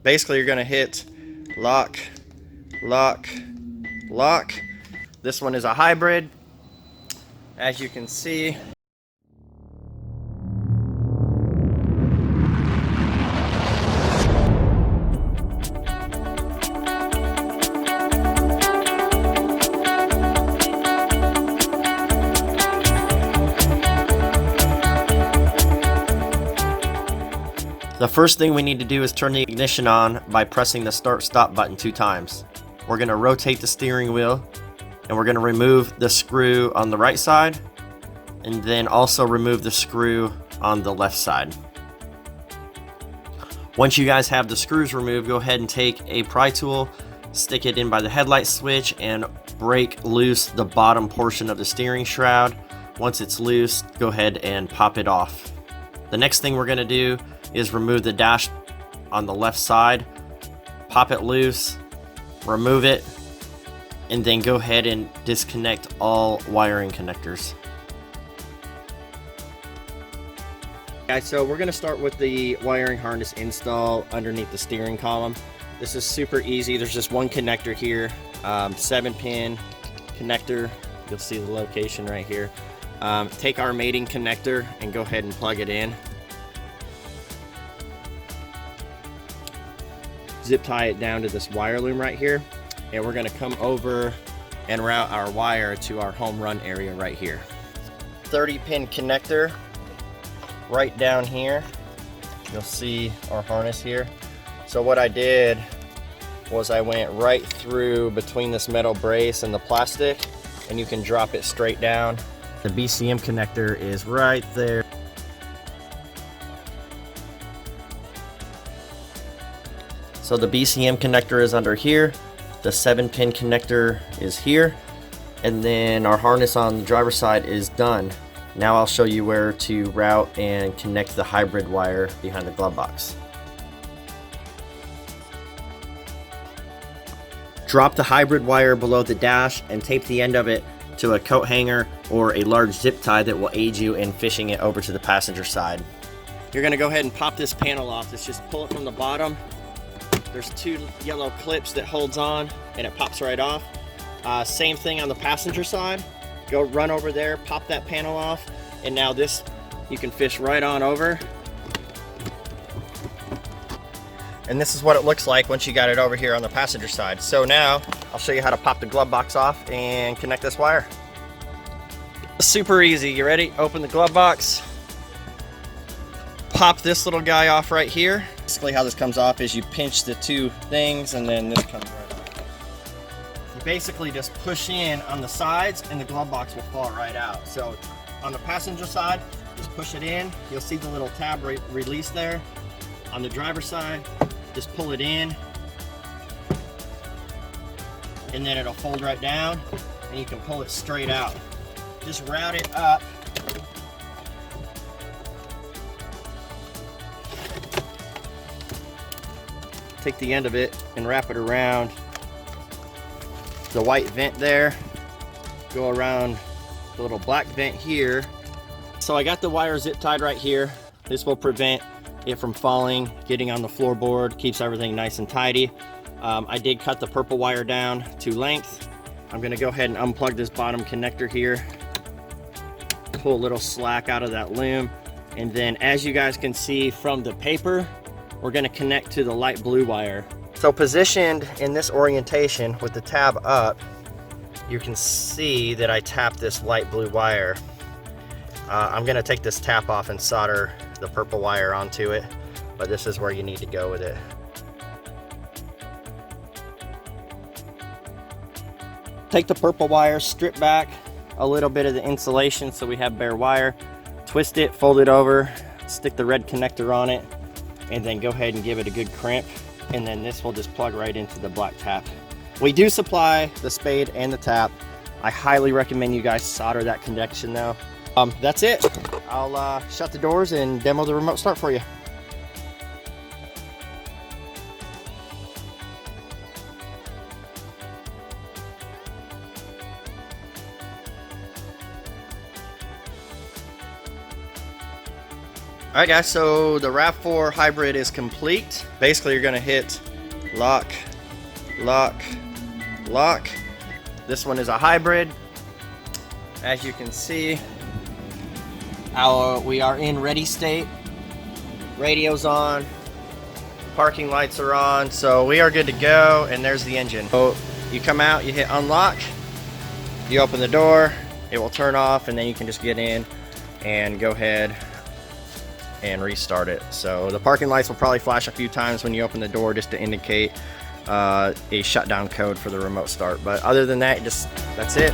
basically you're gonna hit lock, lock, lock. This one is a hybrid, as you can see. The first thing we need to do is turn the ignition on by pressing the start-stop button 2 times. We're going to rotate the steering wheel, and we're going to remove the screw on the right side, and then also remove the screw on the left side. Once you guys have the screws removed, go ahead and take a pry tool, stick it in by the headlight switch, and break loose the bottom portion of the steering shroud. Once it's loose, go ahead and pop it off. The next thing we're going to do is remove the dash on the left side, pop it loose, remove it, and then go ahead and disconnect all wiring connectors. Guys, so we're going to start with the wiring harness install underneath the steering column. This is super easy. There's just one connector here, 7-pin connector. You'll see the location right here. Take our mating connector and go ahead and plug it in. Zip tie it down to this wire loom right here, and we're going to come over and route our wire to our home run area right here. 30-pin connector right down here. You'll see our harness here. So what I did was I went right through between this metal brace and the plastic, and you can drop it straight down. The BCM connector is right there. So the BCM connector is under here, the 7-pin connector is here, and then our harness on the driver's side is done. Now I'll show you where to route and connect the hybrid wire behind the glove box. Drop the hybrid wire below the dash and tape the end of it to a coat hanger or a large zip tie that will aid you in fishing it over to the passenger side. You're going to go ahead and pop this panel off. Let's just pull it from the bottom. There's 2 yellow clips that holds on and it pops right off. Same thing on the passenger side. Go run over there, pop that panel off, and now this you can fish right on over. And this is what it looks like once you got it over here on the passenger side. So now I'll show you how to pop the glove box off and connect this wire. Super easy. You ready? Open the glove box. Pop this little guy off right here. Basically how this comes off is you pinch the 2 things and then this comes right off. You basically just push in on the sides and the glove box will fall right out. So on the passenger side, just push it in. You'll see the little tab release there. On the driver's side, just pull it in and then it'll fold right down and you can pull it straight out. Just route it up. Take the end of it and wrap it around the white vent there. Go around the little black vent here. So I got the wire zip tied right here. This will prevent it from falling, getting on the floorboard, keeps everything nice and tidy. I did cut the purple wire down to length. I'm gonna go ahead and unplug this bottom connector here. Pull a little slack out of that loom. And then as you guys can see from the paper, we're going to connect to the light blue wire. So positioned in this orientation with the tab up, you can see that I tapped this light blue wire. I'm going to take this tap off and solder the purple wire onto it, but this is where you need to go with it. Take the purple wire, strip back a little bit of the insulation so we have bare wire, twist it, fold it over, stick the red connector on it, and then go ahead and give it a good crimp, and then this will just plug right into the black tap. We do supply the spade and the tap. I highly recommend you guys solder that connection though. That's it. I'll shut the doors and demo the remote start for you. Alright guys, so the Rav4 hybrid is complete. Basically you're gonna hit lock, lock, lock. This one is a hybrid. As you can see, we are in ready state. Radio's on, parking lights are on, so we are good to go, and there's the engine. So you come out, you hit unlock, you open the door, it will turn off, and then you can just get in and go ahead and restart it. So the parking lights will probably flash a few times when you open the door just to indicate a shutdown code for the remote start. But other than that, that's it.